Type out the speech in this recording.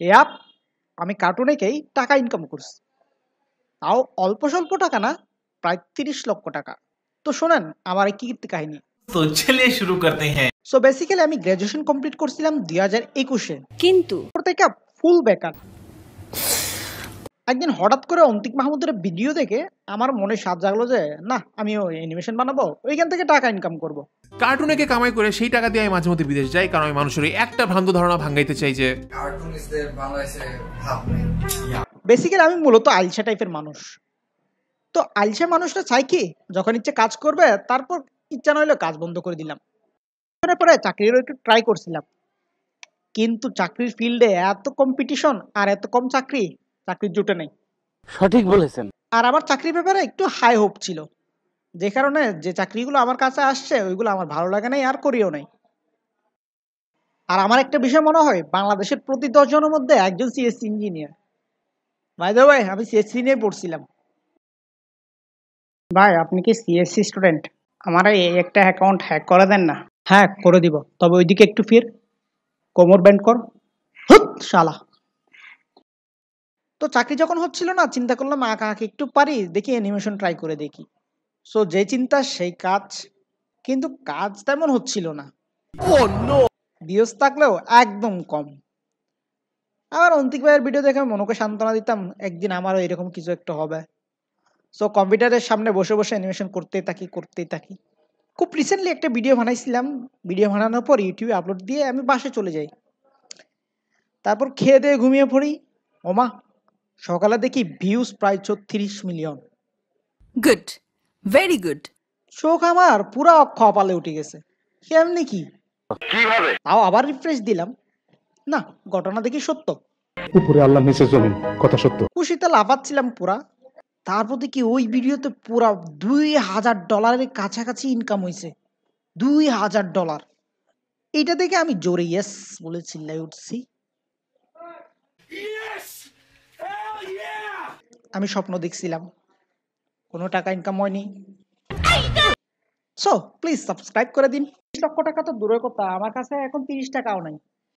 Yup, আমি cartoon এঁকেই টাকা income করছি। তাও অল্প স্বল্প টাকা না, প্রায় 30 লক্ষ টাকা। তো শোনেন আমার এই কীর্তি কাহিনী। तो चलिए शुरू करते हैं। সো বেসিক্যালি আমি গ্র্যাজুয়েশন কমপ্লিট করছিলাম 2021-এ। কিন্তু তারপর থেকে ফুল বেকার। একদিন হঠাৎ করে অন্তিক মাহমুদের ভিডিও দেখে আমার মনে সাধ জাগলো যে না, আমিও অ্যানিমেশন বানাবো, ওইখান থেকে টাকা ইনকাম করব। কার্টুন এঁকে কামাই করে সেই টাকা দিয়ে আমি মাঝে মধ্যে বিদেশ যাই, কারণ আমি মানুষের এই একটা ভ্রান্ত ধারণা ভাঙাইতে চাই যে কার্টুনিস্টদের বাংলাদেশে ভাব নেই। বেসিক্যালি আমি মূলত আলসা টাইপের মানুষ। তো আলসা মানুষটা চাই কি, যখন ইচ্ছে কাজ করবে, তারপর ইচ্ছা নইলে কাজ বন্ধ করে দিলাম। পরে চাকরিরও একটু ট্রাই করছিলাম, কিন্তু চাকরির ফিল্ডে এত কম্পিটিশন আর এত কম চাকরির জুটে নেই। সঠিক বলেছেন। আর আমার চাকরির ব্যাপারে একটু হাই হোপ ছিল, যে কারণে যে চাকরিগুলো আমার কাছে আসছে ওইগুলো আমার ভালো লাগে নাই আর করিও নাই। আর আমার একটা বিষয় মনে হয়, বাংলাদেশের প্রতি 10 জনের মধ্যে একজন CSE engineer. By the way, আমি সিএসসি নিয়ে পড়ছিলাম। ভাই আপনি কি সিএসসি স্টুডেন্ট? আমার এই একটা অ্যাকাউন্ট হ্যাক করে দেন না। হ্যাঁ করে দিব, তবে ওইদিকে একটু ফির, কোমর ব্যান্ড কর। হুত শালা। তো চাকরি যখন হচ্ছিল না, চিন্তা করলাম আঁকা আঁকি একটু পারি, দেখি অ্যানিমেশন ট্রাই করে দেখি। সো যে চিন্তা সেই কাজ, কিন্তু কাজ তেমন হচ্ছিল না। ভিউজ থাকলেও একদম কম। আবার অন্তিক ভাইয়ের ভিডিও দেখে মনকে সান্ত্বনা দিতাম, একদিন আমারও এরকম কিছু একটা হবে। সো কম্পিউটারের সামনে বসে বসে অ্যানিমেশন করতেই থাকি। খুব রিসেন্টলি একটা ভিডিও বানাইছিলাম। ভিডিও বানানোর পর ইউটিউবে আপলোড দিয়ে আমি বাসে চলে যাই। তারপর খেয়ে দিয়ে ঘুমিয়ে পড়ি। ওমা, সকালে দেখি ভিউজ প্রায় 34 মিলিয়ন। Good, very good. চোখ আমার পুরা কপালে উঠে গেছে। কেমনি কি, তাও আবার রিফ্রেশ দিলাম, না ঘটনা দেখি সত্য। উপরে আল্লাহ নিচে জমিন, কথা সত্য। খুশিতে লাফাচ্ছিলাম পুরা। তারপর দেখি ওই ভিডিওতে পুরা $2000 কাছাকাছি ইনকাম হয়েছে। $2000। এইটা দেখে আমি জোরে ইয়েস বলে চিল্লাই উঠছি। আমি স্বপ্ন দেখছিলাম, কোনো টাকা ইনকাম হয়নি। সো প্লিজ সাবস্ক্রাইব করে দিন। 30 লক্ষ টাকা তো দূরের কথা, আমার কাছে এখন 30 টাকাও নাই।